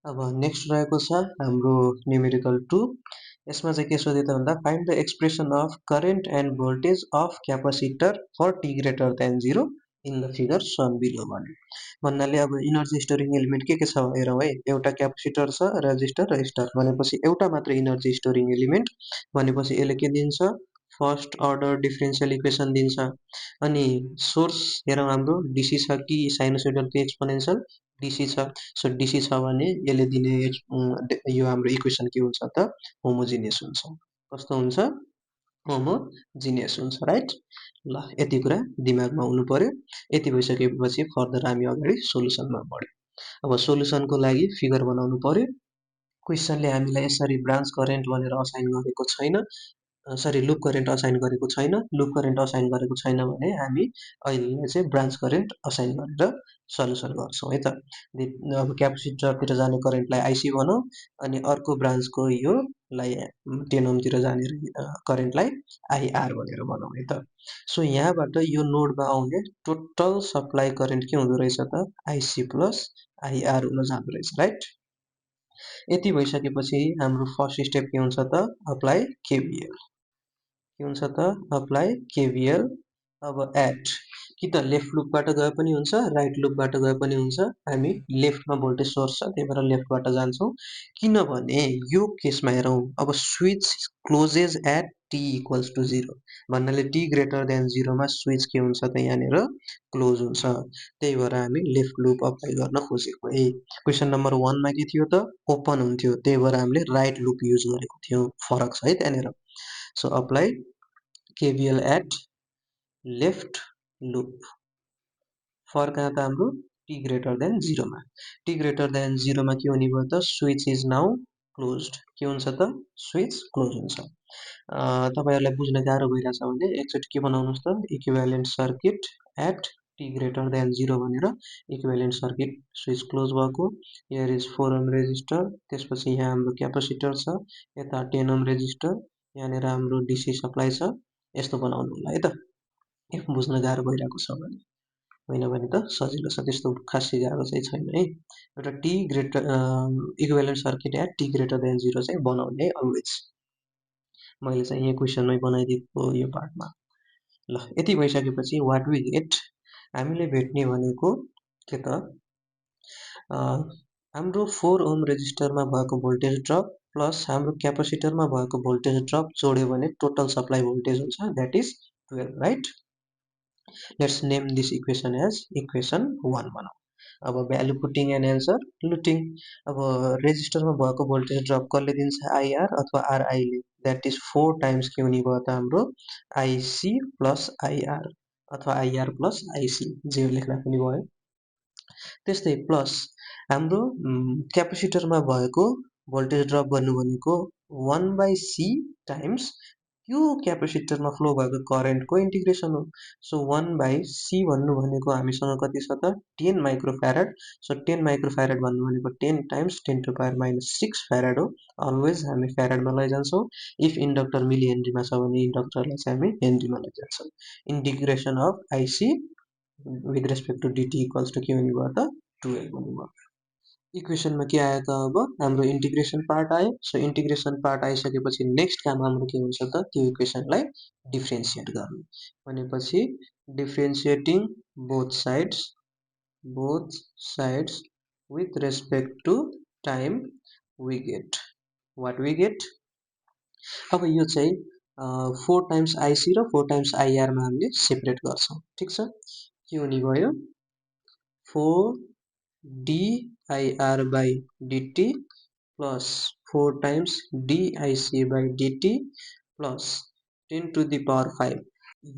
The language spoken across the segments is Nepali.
अब नेक्स्ट रहेको छ हाम्रो न्युमेरिकल 2। यसमा चाहिँ के सोधेको भन्दा find the expression of current and voltage of capacitor for t greater than 0 in the figure some below भन्नाले अब इनर्जी स्टोरिङ एलिमेन्ट के छ हेरौँ है। एउटा क्यापासिटर छ, रेजिस्टर भनेपछि एउटा मात्र इनर्जी स्टोरिङ एलिमेन्ट भनेपछि यसले के दिन्छ, फर्स्ट अर्डर डिफरेन्सियल इक्वेसन दिन्छ। अनि सोर्स हेरौँ हाम्रो डिसी छ कि साइनोसोइडल कि एक्सपोनेन्सियल, डिसी छ। सो डिसी छ भने यसले दिने यो हाम्रो इक्वेसन के हुन्छ त, होमोजिनियस हुन्छ। कस्तो हुन्छ, होमोजिनियस हुन्छ, राइट। ल यति कुरा दिमागमा हुनु पर्यो। यति भइसकेपछि फर्दर हामी अगाडि सोलुसनमा बढ्यौँ। अब सोलुसनको लागि फिगर बनाउनु पर्यो। क्वेसनले हामीलाई यसरी ब्रान्च करेन्ट भनेर असाइन गरेको छैन, सरी लुप करेन्ट असाइन गरेको छैन। लुप करेन्ट असाइन गरेको छैन भने हामी अहिले चाहिँ ब्रान्च करेन्ट असाइन गरेर सल्युसन गर्छौँ है त। अब क्यापेसिटरतिर जाने करेन्टलाई आइसी भनौँ, अनि अर्को ब्रान्चको योलाई 10 ओमतिर जाने करेन्टलाई आइआर भनेर भनौँ है त। सो यहाँबाट यो नोडमा आउने टोटल सप्लाई करेन्ट के हुँदो रहेछ त, आइसी प्लस आइआर हुन जाँदो रहेछ, राइट। यति भइसकेपछि हाम्रो फर्स्ट स्टेप के हुन्छ त, अप्लाई केभिएल। के हुन्छ त, अप्लाई केभिएल। अब एट कि त लेफ्ट लुपबाट गए पनि हुन्छ, राइट लुपबाट गए पनि हुन्छ। हामी लेफ्टमा भोल्टेज सोर्स छ त्यही भएर लेफ्टबाट जान्छौँ, किनभने यो केसमा हेरौँ अब switch closes at T equals to 0 भन्नाले टी ग्रेटर देन 0मा स्विच के हुन्छ त, यहाँनिर क्लोज हुन्छ। त्यही भएर हामी लेफ्ट लुप अप्लाई गर्न खोजेको है। क्वेसन नम्बर 1मा के थियो त, ओपन हुन्थ्यो, त्यही भएर हामीले राइट लुप युज गरेको थियौँ। फरक छ है त्यहाँनिर। So apply KVL at left loop for कहाँ त हाम्रो टी ग्रेटर देन 0मा। टी ग्रेटर देन 0मा के हुने भयो त, स्विच इज नाउ क्लोज्ड। के हुन्छ त, स्विच क्लोज हुन्छ। तपाईहरुलाई बुझ्न गाह्रो भइरहेछ भने एकचोटि के बनाउनुस् त, equivalent circuit at t greater than 0 भनेर इक्विभ्यालेन्ट सर्किट स्विच क्लोज भएको। हियर इज 4 ओम रेजिस्टर, त्यसपछि यहाँ हाम्रो क्यापेसिटर छ, यता 10 ओम रेजिस्टर, यहाँनिर हाम्रो डिसी सप्लाई छ। यस्तो बनाउनु होला है त, इफ बुझ्न गाह्रो भइरहेको छ भने। होइन भने त सजिलो छ, त्यस्तो खासै गाह्रो चाहिँ छैन है। एउटा t greater equivalent circuit at t greater than 0 चाहिँ बनाउने अलवेज। मैले चाहिँ यहाँ क्वेसनमै बनाइदिएको यो पार्टमा। ल यति भइसकेपछि वाट वी गेट, हामीले भेट्ने भनेको के त, हाम्रो 4 ओम रेजिस्टरमा भएको भोल्टेज ड्रप प्लस हाम्रो क्यापेसिटरमा भएको भोल्टेज ड्रप जोड्यो भने टोटल सप्लाई भोल्टेज हुन्छ, that is 12, right. Let's name this equation as equation 1 भनौँ। अब value putting and answer looting. अब रेजिस्टरमा भएको भोल्टेज ड्रप कसले दिन्छ, आइआर अथवा आरआईले, द्याट इज 4 टाइम्स के हुने भयो त हाम्रो आइसी प्लस आइआर अथवा आइआर प्लस आइसी, जे लेख्दा पनि भयो। त्यस्तै प्लस हाम्रो क्यापेसिटरमा भएको भोल्टेज ड्रप गर्नु भनेको 1/c टाइम्स त्यो क्यापेसिटरमा फ्लो भएको करेन्टको इन्टिग्रेसन हो। सो 1/c भन्नु भनेको हामीसँग कति छ त, 10 माइक्रोफ्यारेड। सो 10 माइक्रोफ्यारेड भन्नु भनेको 10 टाइम्स 10 टु पावर माइनस 6 फ्यारेड हो। अलवेज हामी फ्यारेडमा लैजान्छौँ। इफ इन्डक्टर मिली हेनरीमा छ भने इन्डक्टरलाई चाहिँ हामी हेनरीमा लैजान्छौँ। Integration of IC with respect to dt equals to के हुने भयो त, 12 हुने भयो। इक्वेसनमा के आयो त, अब हाम्रो इन्टिग्रेसन पार्ट आयो। सो इन्टिग्रेसन पार्ट आइसकेपछि नेक्स्ट काम हाम्रो के हुन्छ त, त्यो इक्वेसनलाई डिफ्रेन्सिएट गर्नु भनेपछि differentiating both sides with respect to time we get what we get। अब यो चाहिँ 4 टाइम्स आइसी र 4 टाइम्स आइआरमा हामीले सेपरेट गर्छौँ, ठिक छ। के हुने भयो, 4 DIR by dt plus 4 times DIC by dt plus 10 to the power 5।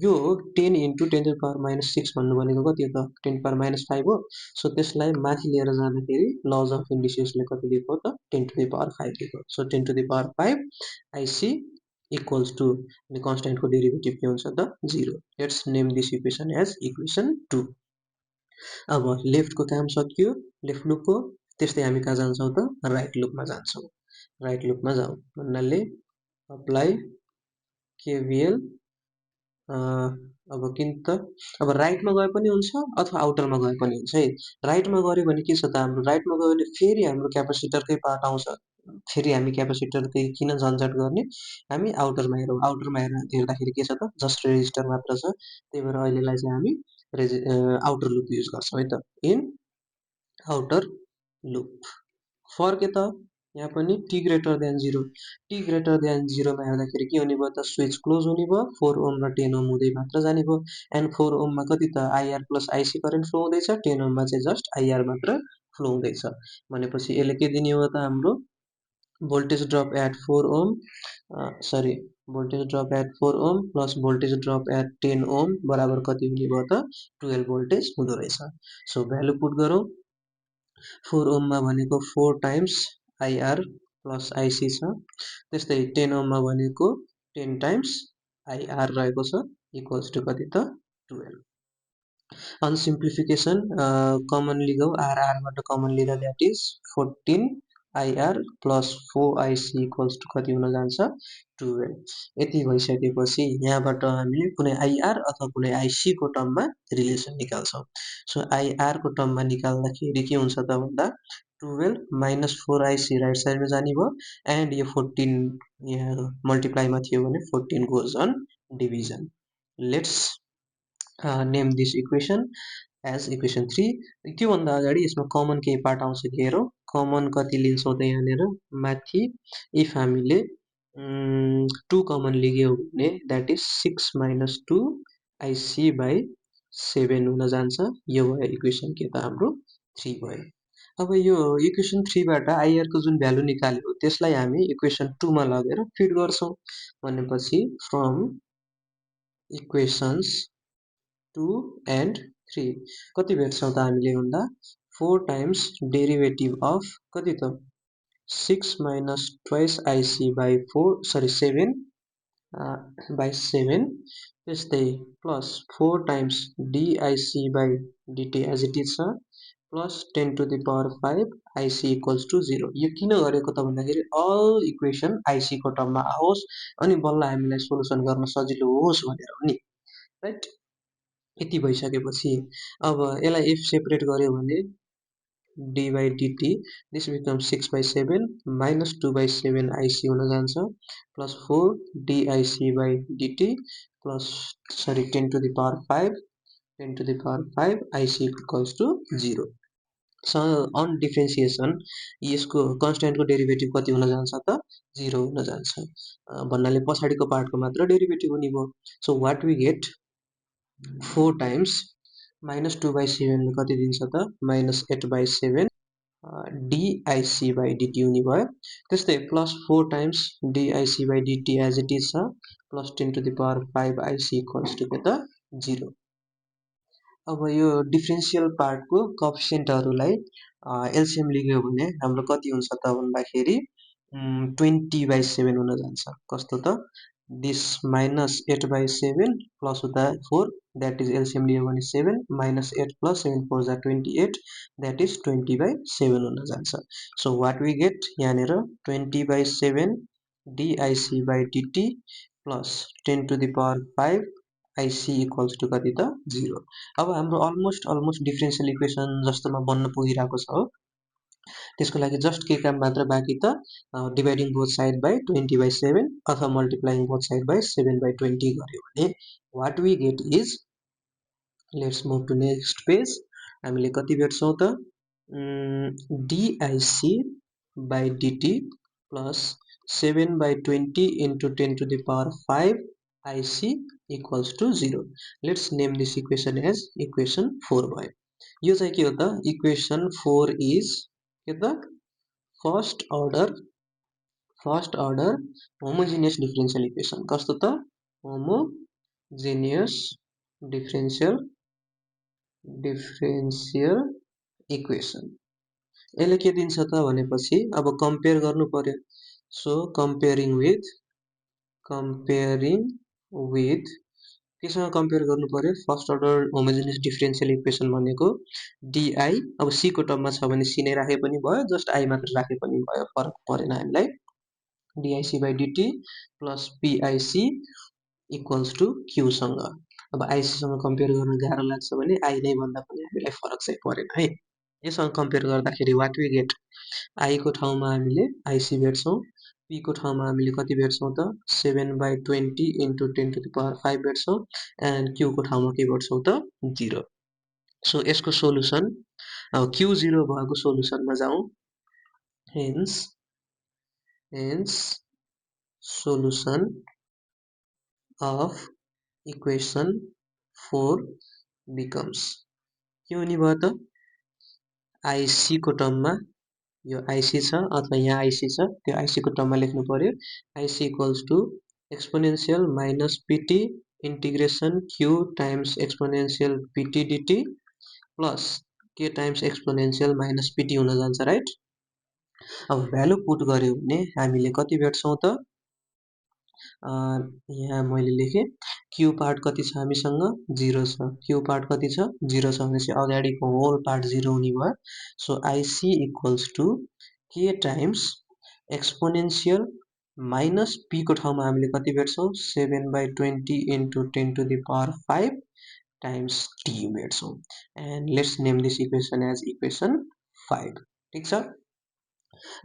यो 10 into 10 to the power minus 6 भन्नु भनेको कति हो त, 10 to the power minus 5 हो। सो त्यसलाई माथि लिएर जाँदाखेरि लज अफ इन्डिसिसले कति दिएको त, 10 to the power 5 दिएको। So 10 to the power 5 IC equals to, अनि कन्स्टेन्टको डेरिभेटिभ के हुन्छ त, 0। Let's name this equation as equation 2। अब लेफ्टको काम सकियो, लेफ्ट लुपको। त्यस्तै हामी कहाँ जान्छौँ त, राइट लुपमा जान्छौँ। राइट लुपमा जाउँ भन्नाले अप्लाई केभिएल अब किन त अब राइटमा गए पनि हुन्छ अथवा आउटरमा गए पनि हुन्छ है। राइटमा गऱ्यो भने के छ त हाम्रो राइटमा गयो भने फेरि हाम्रो क्यापेसिटरकै पार्ट आउँछ। फेरि हामी क्यापेसिटरकै किन झन्झट गर्ने, हामी आउटरमा हेरौँ। आउटरमा हेर्दाखेरि के छ त जस्ट रेजिस्टर मात्र छ। त्यही भएर अहिलेलाई चाहिँ हामी आउटर लुप युज गर्छौँ है त। इन आउटर लुप फर के त यहाँ पनि T greater than 0, T greater than 0मा हेर्दाखेरि के हुने भयो त स्विच क्लोज हुने भयो, 4 ओम र 10 ओम हुँदै मात्र जाने भयो। एन्ड 4 ओममा कति त आइआर प्लस आइसी करेन्ट फ्लो हुँदैछ, 10 ओममा चाहिँ जस्ट आइआर मात्र फ्लो हुँदैछ। भनेपछि यसले के दिने हो त हाम्रो voltage drop at 4 ohm sorry voltage drop at 4 ohm plus voltage drop at 10 ohm बराबर कति हुने भयो त 12 भोल्टेज हुँदो रहेछ। सो भ्यालु पुट गरौँ। 4 ओममा भनेको 4 टाइम्स आइआर प्लस आइसी छ, त्यस्तै 10 ओममा भनेको 10 टाइम्स आइआर रहेको छ इक्वल्स टु कति त 12। On simplification, common लिगौ आरबाट कमन लिँदा द्याट इज 14 आइआर प्लस 4 आइसी इक्वल्स टु कति हुन जान्छ 12। यति भइसकेपछि यहाँबाट हामीले कुनै आइआर अथवा कुनै आइसीको टर्ममा रिलेसन निकाल्छौँ। सो आइआरको टर्ममा निकाल्दाखेरि के हुन्छ त भन्दा 12 माइनस 4 आइसी राइट साइडमा जाने भयो एन्ड यो 14 यहाँ मल्टिप्लाईमा थियो भने 14 goes on division. Let's name this equation as equation 3। त्योभन्दा अगाडि यसमा कमन केही पार्ट आउँछ कि हेरौँ। कमन कति लिन्छौँ त यहाँनिर माथि इफ हामीले 2 कमन लिग्यौँ भने द्याट इज 6 माइनस 2 आइसी बाई 7 हुन जान्छ। यो भयो इक्वेसन के त हाम्रो 3 भयो। अब यो इक्वेसन 3बाट आइआरको जुन भ्यालु निकाल्यो त्यसलाई हामी इक्वेसन 2मा लगेर फिट गर्छौँ। भनेपछि फ्रम इक्वेसन्स 2 and 3 कति भेट्छौँ त हामीले भन्दा 4 टाइम्स डेरिभेटिभ अफ कति त 6 minus twice IC by 7 by 7 त्यस्तै plus 4 times dIC by dt as it is छ plus 10 to the power 5 IC equals to 0। यो किन गरेको त भन्दाखेरि अल इक्वेसन आइसीको टर्ममा आओस् अनि बल्ल हामीलाई सोल्युसन गर्न सजिलो होस् भनेर हो नि, राइट। यति भइसकेपछि अब यसलाई इफ सेपरेट गर्यो भने d by dt this become 6 by 7 minus 2 by 7 IC हुन जान्छ plus 4 dIC by dt plus 10 to the power 5 10 to the power 5 IC equals to 0। On differentiation यसको कन्सटेन्टको डेरिभेटिभ कति हुन जान्छ त 0 हुन जान्छ भन्नाले पछाडिको पार्टको मात्र डेरिभेटिभ हुने भयो। So what we get 4 times minus 2 by 7 कति दिन्छ त minus 8 by 7 dIC by dt हुने भयो। त्यस्तै plus 4 times dIC by dt as it is छ plus 10 to the power 5 IC equals to के त 0। अब यो डिफ्रेन्सियल पार्टको कोएफिसिएन्टहरूलाई एलसिएम लिग्यो भने हाम्रो कति हुन्छ त भन्दाखेरि 20 बाई 7 हुन जान्छ। कस्तो त दिस माइनस 8 बाई 7 प्लस हुँदा 4 द्याट इज एलसिएम लियो भने 7 माइनस 8 प्लस 7 4 जा 28 द्याट इज 20 बाई 7 हुन जान्छ। सो वाट वी गेट यहाँनिर 20 by 7 dIC by dt plus 10 to the power 5 IC equals to कति त 0। अब हाम्रो अलमोस्ट डिफ्रेन्सियल इक्वेसन जस्तोमा बन्न पुगिरहेको छ हो। त्यसको लागि जस्ट के काम मात्र बाँकी त dividing both side by 20 by 7 अथवा multiplying both side by 7 by 20 गर्यो भने what we get is let's move to next page. हामीले कति भेट्छौँ त dIC by dt plus 7 by 20 into 10 to the power 5 IC equals to 0। Let's name this equation as equation 4 भयो। यो चाहिँ के हो त इक्वेसन 4 इज के त first order homogeneous differential equation. कस्तो त होमोजिनियस डिफरेन्शियल इक्वेसन। यसले के दिन्छ त भनेपछि अब कम्पेयर गर्नु पर्यो। सो कम्पेयरिङ विथ केसँग कम्पेयर गर्नु पर्यो first order homogeneous differential equation भनेको डिआई अब सी को टर्ममा छ भने सी नै राखे पनि भयो जस्ट आई मात्र राखे पनि भयो फरक परेन हामीलाई। DIC by dt plus PIC equals to क्यूसँग। अब आइसीसँग कम्पेयर गर्न गाह्रो लाग्छ भने आई नै भन्दा पनि हामीलाई फरक चाहिँ परेन है। यससँग कम्पेयर गर्दाखेरि वाट वी गेट, आईको ठाउँमा हामीले आइसी भेट्छौँ, पीको ठाउँमा हामीले कति भेट्छौँ त 7/20 इन्टु 10⁵ भेट्छौँ, एन्ड क्यूको ठाउँमा के भेट्छौँ त 0। सो यसको सोलुसन, अब क्यू 0 भएको सोलुसनमा जाउँ। Hence solution of equation 4 becomes, के हुने भयो त आइसीको टर्ममा यो आइसी छ अथवा यहाँ आइसी छ, त्यो आइसीको टर्ममा लेख्नु पर्यो। IC equals to exponential minus pt integration q times exponential pt dt plus k times exponential minus pt हुन जान्छ, राइट। अब भ्यालु पुट गर्यो भने हामीले कति भेट्छौँ त, यहाँ मैले लेखेँ क्यू पार्ट कति छ हामीसँग 0 छ, क्यू पार्ट कति छ 0 छ भनेपछि अगाडिको होल पार्ट 0 हुने भयो। So IC equals to k times exponential minus पीको ठाउँमा हामीले कति भेट्छौँ 7/20 इन्टु 10⁵ टाइम्स टी भेट्छौँ। And let's name this equation as equation 5, ठिक छ।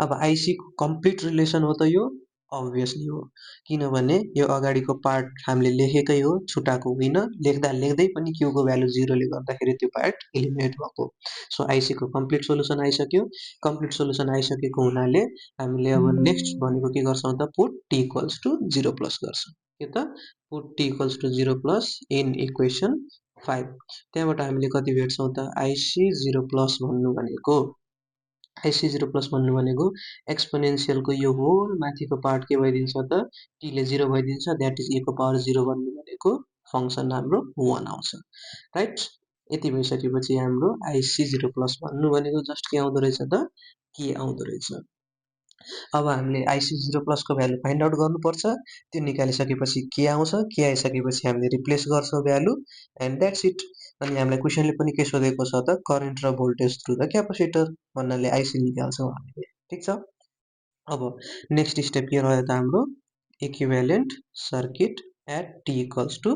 अब आइसीको कम्प्लिट रिलेसन हो त यो, अभियसली हो, किनभने यो अगाडिको पार्ट हामीले लेखेकै हो, छुटाएको होइन, लेख्दा लेख्दै पनि क्यूको भ्यालु 0ले गर्दाखेरि त्यो पार्ट इलिमिनेट भएको। सो आइसीको कम्प्लिट सोलुसन आइसक्यो। कम्प्लिट सोलुसन आइसकेको हुनाले हामीले अब नेक्स्ट भनेको के गर्छौँ त, put t equals to 0 plus गर्छौँ, के त put t equals to 0 plus in equation 5। त्यहाँबाट हामीले कति भेट्छौँ त, आइसी 0 प्लस भन्नु भनेको, आइसी 0 प्लस भन्नु भनेको एक्सपोनेन्सियलको यो होल माथिको पार्ट के भइदिन्छ त, टीले 0 भइदिन्छ, द्याट इज ईको पावर 0 भन्नु भनेको फङ्सन हाम्रो 1 आउँछ, राइट। यति भइसकेपछि हाम्रो आइसी 0 प्लस भन्नु भनेको जस्ट के आउँदो रहेछ त, के आउँदो रहेछ। अब हामीले आइसी 0 प्लसको भ्यालु फाइन्ड आउट गर्नुपर्छ। त्यो निकालिसकेपछि के आउँछ, के आइसकेपछि हामीले रिप्लेस गर्छौँ भ्यालु, एन्ड द्याट्स इट। अनि हामीलाई क्वेसनले पनि के सोधेको छ त, करेन्ट र भोल्टेज थ्रु द क्यापासिटर भन्नाले आइसी निकाल्छौँ हामीले, ठिक छ। अब नेक्स्ट स्टेप के रह्यो त हाम्रो, equivalent circuit at T equals to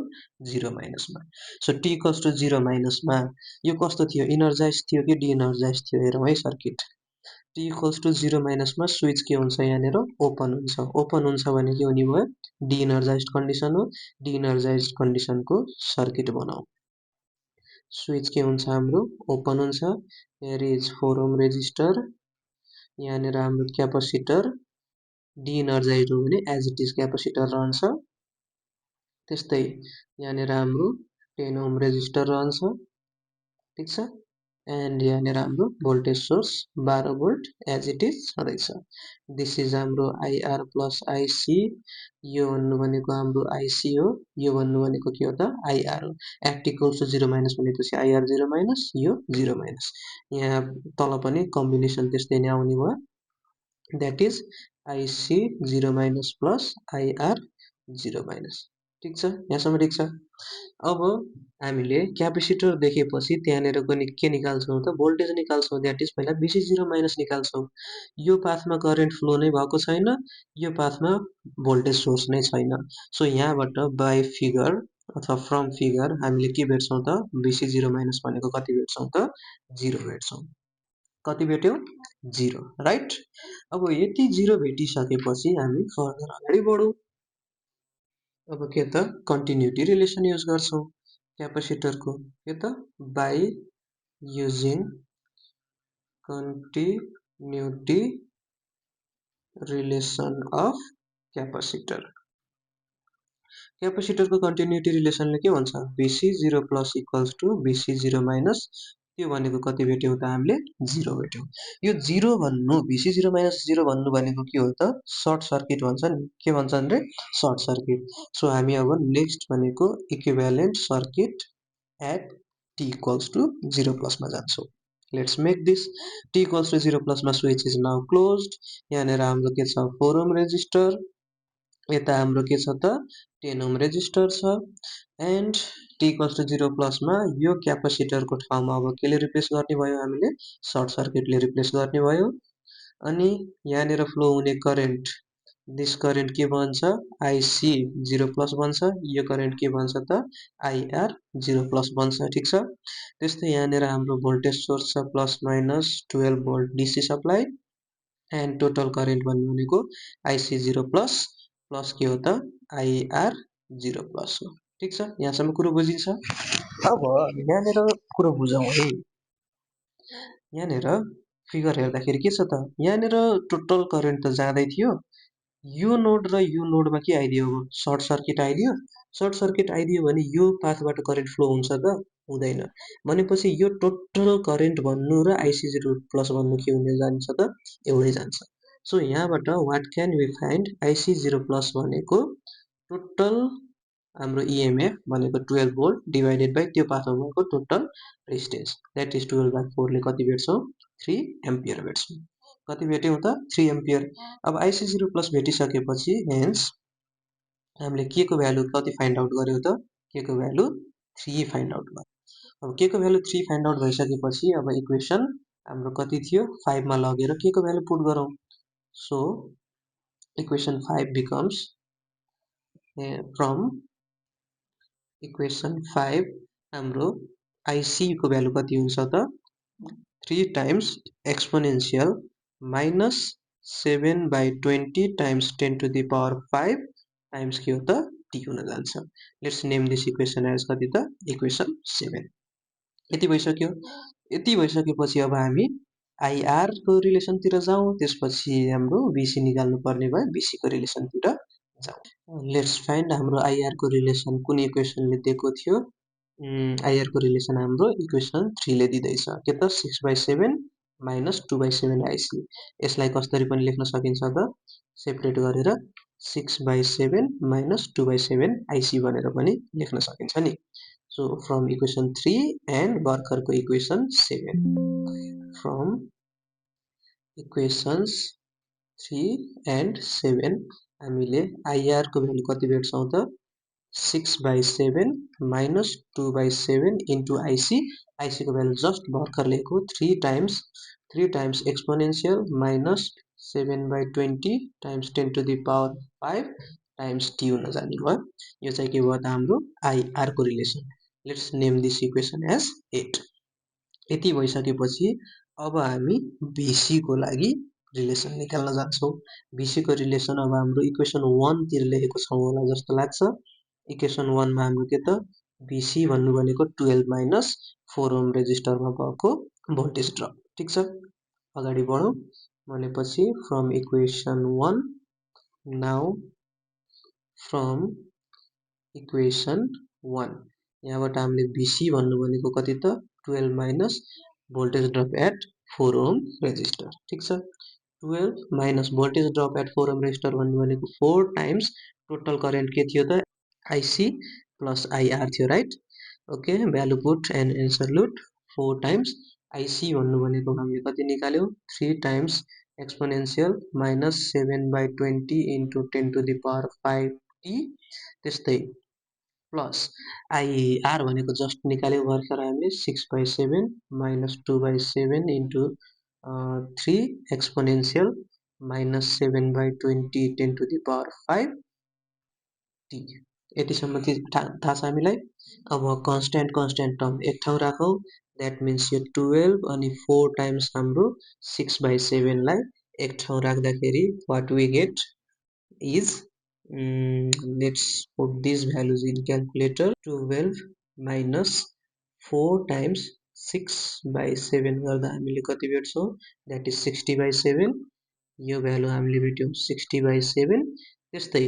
0 माइनसमा। सो टी इक्वल्स टु 0 माइनसमा यो कस्तो थियो, इनर्जाइज थियो कि डिइनर्जाइज थियो, हेरौँ है सर्किट। टी इक्वल्स टु 0 माइनसमा स्विच के हुन्छ, यहाँनिर ओपन हुन्छ। ओपन हुन्छ भने के हुने भयो, डिइनर्जाइज्ड कन्डिसन हो। डिइनर्जाइज्ड कन्डिसनको सर्किट बनाऊ। स्विच के हुन्छ हाम्रो, ओपन हुन्छ। हियर इज 4 ओम रेजिस्टर, यहाँनिर हाम्रो क्यापासिटर डिइनर्जाइज्ड हो भने एज इट इज क्यापासिटर रहन्छ। त्यस्तै यहाँनिर हाम्रो 10 ओम रेजिस्टर रहन्छ, ठिक छ। एन्ड यहाँनिर हाम्रो voltage source 12 volt as it is छँदैछ। दिस इज हाम्रो आइआर प्लस आइसी, यो भन्नु भनेको हाम्रो आइसी हो, यो भन्नु भनेको के हो त आइआर हो। एट इक्वल्स टु 0 माइनस भनेपछि आइआर 0 माइनस, यो 0 माइनस। यहाँ तल पनि कम्बिनेसन त्यस्तै नै आउने भयो, द्याट इज आइसी 0 माइनस प्लस आइआर 0 माइनस, ठिक छ, यहाँसम्म ठिक छ। अब हामीले क्यापेसिटर देखेपछि त्यहाँनिर के निकाल्छौँ त, भोल्टेज निकाल्छौँ, द्याट इज पहिला बिसी 0 माइनस निकाल्छौँ। यो पाथमा करेन्ट फ्लो नै भएको छैन, यो पाथमा भोल्टेज सोर्स नै छैन। सो यहाँबाट बाई फिगर अथवा फ्रम फिगर हामीले के भेट्छौँ त, बिसी 0 माइनस भनेको कति भेट्छौँ त, 0 भेट्छौँ। कति भेट्यौँ, 0, राइट। अब यति 0 भेटिसकेपछि हामी फर्दर अगाडि बढौँ। अब के त कन्टिन्युटी रिलेसन युज गर्छौँ क्यापेसिटरको, के त by using continuity relation of capacitor. क्यापेसिटरको कन्टिन्युटी रिलेसनले के भन्छ, VC 0 plus equals to VC 0 minus, त्यो भनेको कति भेट्यौँ त हामीले 0 भेट्यौँ। यो 0 भन्नु, बिसी 0 माइनस 0 भन्नु भनेको के हो त, सर्ट सर्किट भन्छ नि, के भन्छन् रे, सर्ट सर्किट। सो हामी अब नेक्स्ट भनेको equivalent circuit at T equals to 0 प्लसमा जान्छौँ। Let's make this. T equals to 0 प्लसमा स्विच इज नाउ क्लोज्ड। यहाँनिर हाम्रो के छ, 4 ओम रेजिस्टर, यता हाम्रो के छ त 10 ओम रेजिस्टर छ। एन्ड टी इक्वल्स टु 0 प्लसमा यो क्यापेसिटरको ठाउँमा अब केले रिप्लेस गर्ने भयो, हामीले सर्ट सर्किटले रिप्लेस गर्ने भयो। अनि यहाँनिर फ्लो हुने करेन्ट दिस करेन्ट के बन्छ आइसी 0 प्लस बन्छ, यो करेन्ट के बन्छ त आइआर 0 प्लस बन्छ। ठिक छ। त्यस्तै यहाँनिर हाम्रो भोल्टेज सोर्स छ plus minus 12 volt DC supply and total current भन्नु भनेको आइसी 0 प्लस प्लस के हो त आइआर 0 प्लस हो। ठिक छ, यहाँसम्म कुरो बुझिन्छ। अब यहाँनिर कुरो बुझौँ है। यहाँनिर फिगर हेर्दाखेरि के छ त, यहाँनिर टोटल करेन्ट त जाँदै थियो, यो नोड र यो नोडमा के आइदियो, सर्ट सर्किट आइदियो। सर्ट सर्किट आइदियो भने यो पाथबाट करेन्ट फ्लो हुन्छ त हुँदैन। भनेपछि यो टोटल करेन्ट भन्नु र आइसी 0 प्लस भन्नु के हुन जान्छ त एउटै जान्छ। सो यहाँबाट वाट क्यान वी फाइन्ड आइसी 0 प्लस भनेको टोटल हाम्रो इएमएफ भनेको 12 भोल्ट डिभाइडेड बाई त्यो पाथमा भएको total resistance, that is 12 by 4 ले कति भेट्छौँ 3 एम्पियर भेट्छौँ। कति भेट्यौँ त 3 एम्पियर। अब आइसी 0 प्लस भेटिसकेपछि हेन्स हामीले के को भ्यालु कति फाइन्ड आउट गर्यो त, के को भ्यालु 3 फाइन्ड आउट गर्यो। अब के को भ्यालु 3 फाइन्ड आउट भइसकेपछि अब इक्वेसन हाम्रो कति थियो 5 मा लगेर के को भ्यालु पुट गरौँ। So equation 5 becomes from equation 5 हाम्रो आइसी को भ्यालु कति हुन्छ त 3 times exponential minus 7 by 20 times 10 to the power 5 times के हो त टी हुन जान्छ। Let's name this equation as कति त इक्वेसन 7। यति भइसक्यो। यति भइसकेपछि अब हामी आइआर को रिलेसनतिर जाउँ, त्यसपछि हाम्रो बिसी निकाल्नु पर्ने भयो, बिसी को रिलेसनतिर जाउँ। लेट्स फाइन्ड हाम्रो आइआर को रिलेसन कुन इक्वेसनले दिएको थियो। आइआर को रिलेसन हाम्रो इक्वेसन 3 ले दिँदैछ के त 6/7 माइनस 2/7 आइसी। यसलाई कसरी पनि लेख्न सकिन्छ त सेपरेट गरेर 6/7 माइनस 2/7 आइसी भनेर पनि लेख्न सकिन्छ नि। सो फ्रम इक्वेसन 3 एन्ड भर्खरको इक्वेसन 7, फ्रम इक्वेसन्स 3 एन्ड 7 हामीले आइआर को भ्यालु कति भेट्छौँ त 6/7 माइनस 2/7 इन्टु आइसी। आइसी को भ्यालु जस्ट भर्खर लेखेको 3 times exponential minus 7/20 times 10 to the power 5 times T हुन जाने भयो। यो चाहिँ के भयो त हाम्रो आइआर को relation. Let's name this equation as 8। यति भइसकेपछि अब हामी बिसी को लागि रिलेसन निकाल्न जान्छौँ। बिसी को रिलेसन अब हाम्रो इक्वेसन 1 तिर लेखेको छौँ होला जस्तो लाग्छ। इक्वेसन 1 मा हाम्रो के त बिसी भन्नु भनेको 12 माइनस 4 ओम रेजिस्टरमा भएको भोल्टेज ड्रप। ठिक छ, अगाडि बढौँ। भनेपछि from equation 1 now from equation 1 यहाँबाट हामीले बिसी भन्नु भनेको कति त 12 minus voltage drop at 4 ohm resistor. ठिक छ, 12 minus voltage drop at 4 ohm resistor भन्नु भनेको 4 टाइम्स टोटल करेन्ट के थियो त आइसी प्लस आइआर थियो, right. Okay, value put and answer लुट 4 टाइम्स आइसी भन्नु भनेको हामीले कति निकाल्यौँ 3 times exponential minus 7/20 into 10 to the power 5 T. त्यस्तै प्लस आइआर भनेको जस्ट निकाल्यौँ भर्खर हामीले 6/7 minus 2/7 into 3 exponential minus 7/20 10 to the power 5 T. यतिसम्म थाहा छ हामीलाई। अब कन्स्ट्यान्ट टर्म एक ठाउँ राखौँ, द्याट मिन्स यो 12 अनि 4 टाइम्स हाम्रो 6/7 लाई एक ठाउँ राख्दाखेरि what we get is let's put these values in calculator। 12 minus 4 times 6/7 गर्दा हामीले कति भेट्छौँ that is 60/7। यो भ्यालु हामीले भेट्यौँ 60/7। त्यस्तै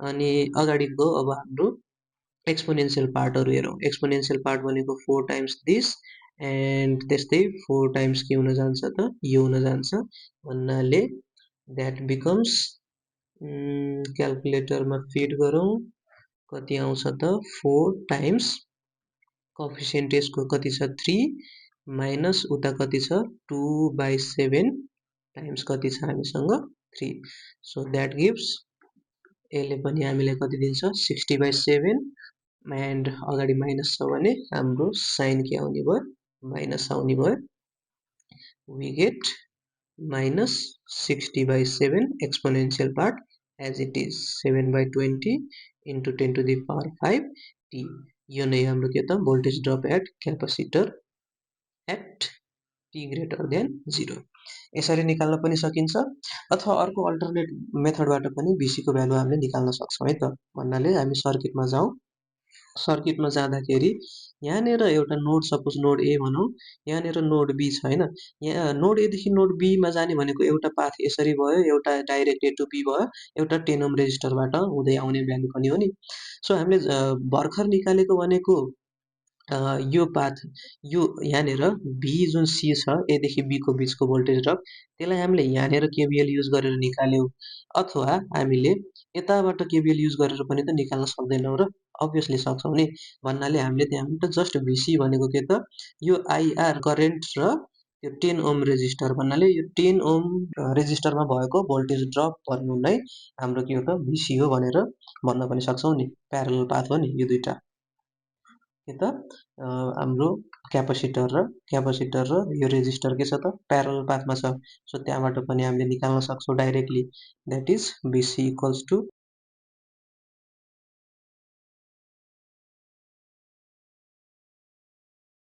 अनि अगाडिको अब हाम्रो एक्सपोनेन्शियल पार्टहरू हेरौँ। एक्सपोनेन्शियल पार्ट भनेको 4 टाइम्स दिस एन्ड त्यस्तै 4 टाइम्स के हुन जान्छ त यो हुन जान्छ भन्नाले द्याट बिकम्स क्यालकुलेटरमा फिड गरौँ कति आउँछ त 4 टाइम्स कोएफिसिएन्ट यसको कति छ 3 माइनस उता कति छ 2/7 टाइम्स कति छ हामीसँग 3। सो द्याट गिभ्स यसले पनि हामीलाई कति दिन्छ 60/7 एन्ड अगाडि माइनस छ भने हाम्रो साइन के आउने भयो माइनस आउने भयो। We get minus 60/7 exponential part as it is 7/20 into 10 to the power 5 t। यो नै हाम्रो के त voltage drop at capacitor at t greater than 0। यसरी निकाल्न पनि सकिन्छ अथवा अर्को अल्टरनेट मेथडबाट पनि VC को भ्यालु हामीले निकाल्न सक्छौँ है त। भन्नाले हामी सर्किटमा जाउँ। सर्किटमा जाँदाखेरि यहाँनिर एउटा नोड, सपोज नोड ए भनौँ, यहाँनिर नोड बी छ हैन। यहाँ नोड ए देखि नोड बी मा जाने भनेको एउटा पाथ यसरी भयो, एउटा डाइरेक्ट ए टु बी भयो, एउटा 10 ओम रेजिस्टरबाट हुँदै आउने भ्यालु पनि हो नि। सो हामीले भर्खर निकालेको भनेको यो पाथ, यो यहाँनिर भी जुन सी छ ए देखि बी को बिचको भोल्टेज ड्रप, त्यसलाई हामीले यहाँनिर केभिएल युज गरेर निकाल्यौँ अथवा हामीले यताबाट केभिएल युज गरेर पनि त निकाल्न सक्दैनौँ र अभियसली सक्छौँ नि। भन्नाले हामीले त्यहाँबाट जस्ट VC भनेको के त यो आइआर करेन्ट र यो 10 ओम रेजिस्टर, भन्नाले यो 10 ओम रेजिस्टरमा भएको भोल्टेज ड्रप भन्नु नै हाम्रो के हो त VC हो भनेर भन्न पनि सक्छौँ नि। प्यारलल पाथ हो नि यो दुईटा के त हाम्रो क्यापेसिटर र यो रेजिस्टर के छ त प्यारलल पाथमा छ। सो त्यहाँबाट पनि हामीले निकाल्न सक्छौँ directly, that is VC equals to